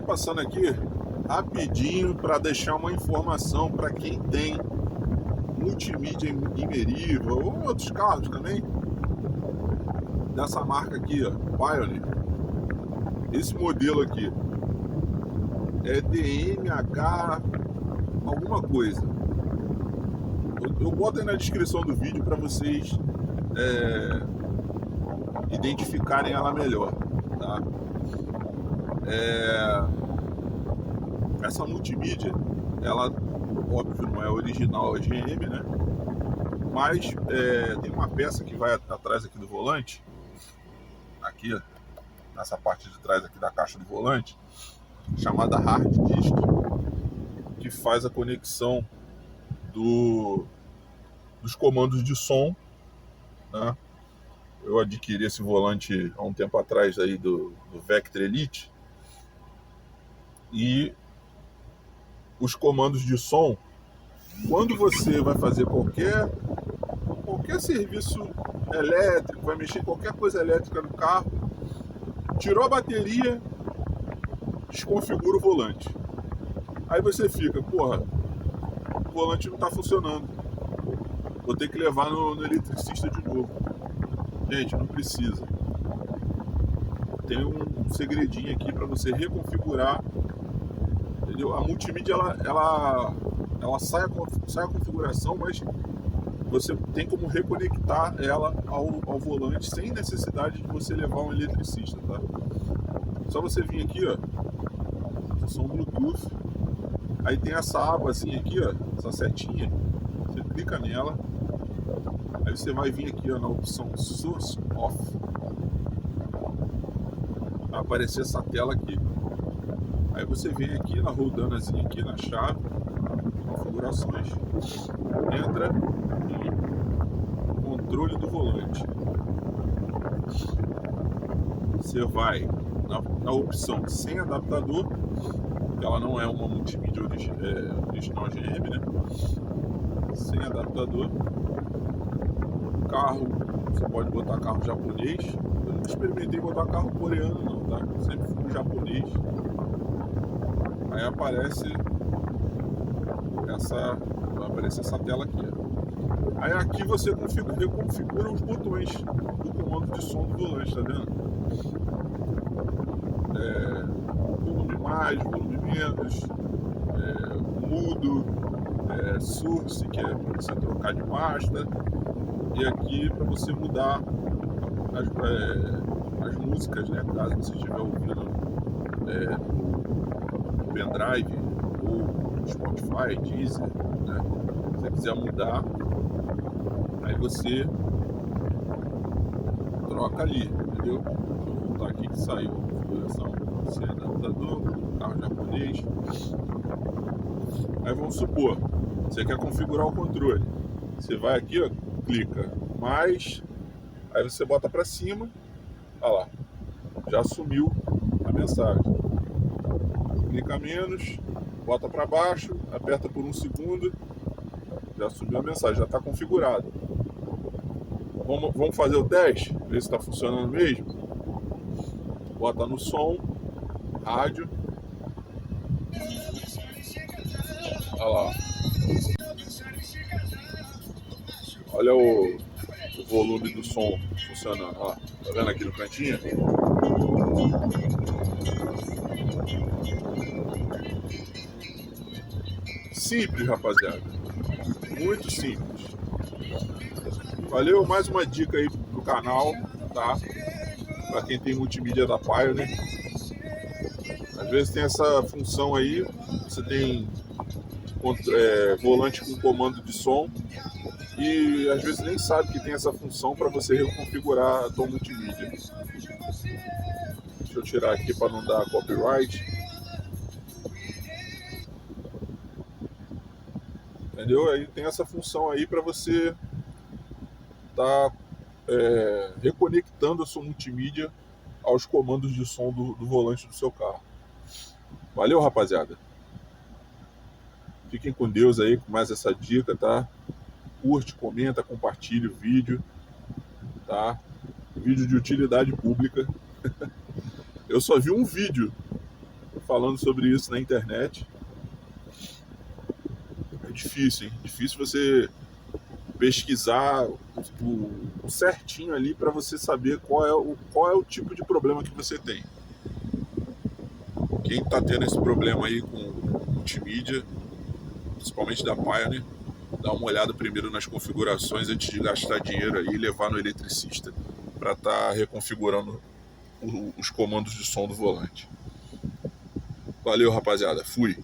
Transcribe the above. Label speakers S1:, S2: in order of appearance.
S1: passando aqui rapidinho para deixar uma informação para quem tem multimídia em Meriva ou outros carros também, dessa marca aqui, ó, Pioneer. Esse modelo aqui é DMH alguma coisa. Eu boto aí na descrição do vídeo para vocês identificarem ela melhor, tá? Essa multimídia, ela, óbvio, não é original, é GM, né? Mas tem uma peça que vai atrás aqui do volante, aqui, nessa parte de trás aqui da caixa do volante, chamada hard disk, que faz a conexão dos comandos de som, né? Eu adquiri esse volante há um tempo atrás aí do Vectra Elite, e os comandos de som, quando você vai fazer qualquer serviço elétrico, vai mexer em qualquer coisa elétrica no carro, tirou a bateria, desconfigura o volante. Aí você fica, porra, o volante não está funcionando, vou ter que levar no eletricista de novo. Gente, não precisa. Tem um segredinho aqui para você reconfigurar, entendeu? A multimídia ela sai a configuração, mas você tem como reconectar ela ao volante sem necessidade de você levar um eletricista, tá? Só você vir aqui, ó, função Bluetooth, aí tem essa abazinha aqui, ó, essa setinha, você clica nela, aí você vai vir aqui, ó, na opção Source Off, vai aparecer essa tela aqui. Aí você vem aqui na roldanazinha aqui na chave, configurações, entra em controle do volante. Você vai na opção sem adaptador, que ela não é uma multimídia original GM, né? Sem adaptador. Carro, você pode botar carro japonês. Eu não experimentei botar carro coreano não, tá? Sempre fui japonês. Aí aparece essa tela aqui, ó. Aí aqui você reconfigura os botões do comando de som do volante, tá vendo? Volume mais, volume menos, mudo, source, que é para você trocar de pasta, e aqui para você mudar as músicas, né? Caso você estiver ouvindo no pendrive ou Spotify, Deezer, né? Se você quiser mudar, aí você troca ali, entendeu? Vou voltar aqui que saiu a configuração sem adaptador, carro japonês. Aí vamos supor, você quer configurar o controle, você vai aqui, ó, clica mais, aí você bota para cima, olha lá, já sumiu a mensagem. Clica menos, bota para baixo, aperta por 1 segundo, já subiu a mensagem, já está configurado. Vamos fazer o teste, ver se está funcionando mesmo. Bota no som, rádio. Olha lá. Olha o volume do som funcionando. Ó, tá vendo aqui no cantinho? Simples, rapaziada. Muito simples. Valeu, mais uma dica aí pro canal, tá? Pra quem tem multimídia da Pioneer. Às vezes tem essa função aí, você tem volante com comando de som e às vezes nem sabe que tem essa função para você reconfigurar a tua multimídia. Deixa eu tirar aqui para não dar copyright. Entendeu? Aí tem essa função aí para você estar reconectando a sua multimídia aos comandos de som do volante do seu carro. Valeu, rapaziada. Fiquem com Deus aí com mais essa dica, tá? Curte, comenta, compartilha o vídeo, tá? Vídeo de utilidade pública. Eu só vi um vídeo falando sobre isso na internet. É difícil, hein? Difícil você pesquisar o certinho ali para você saber qual é o tipo de problema que você tem. Quem está tendo esse problema aí com multimídia, principalmente da Pioneer, dá uma olhada primeiro nas configurações antes de gastar dinheiro aí e levar no eletricista para estar reconfigurando os comandos de som do volante. Valeu, rapaziada. Fui.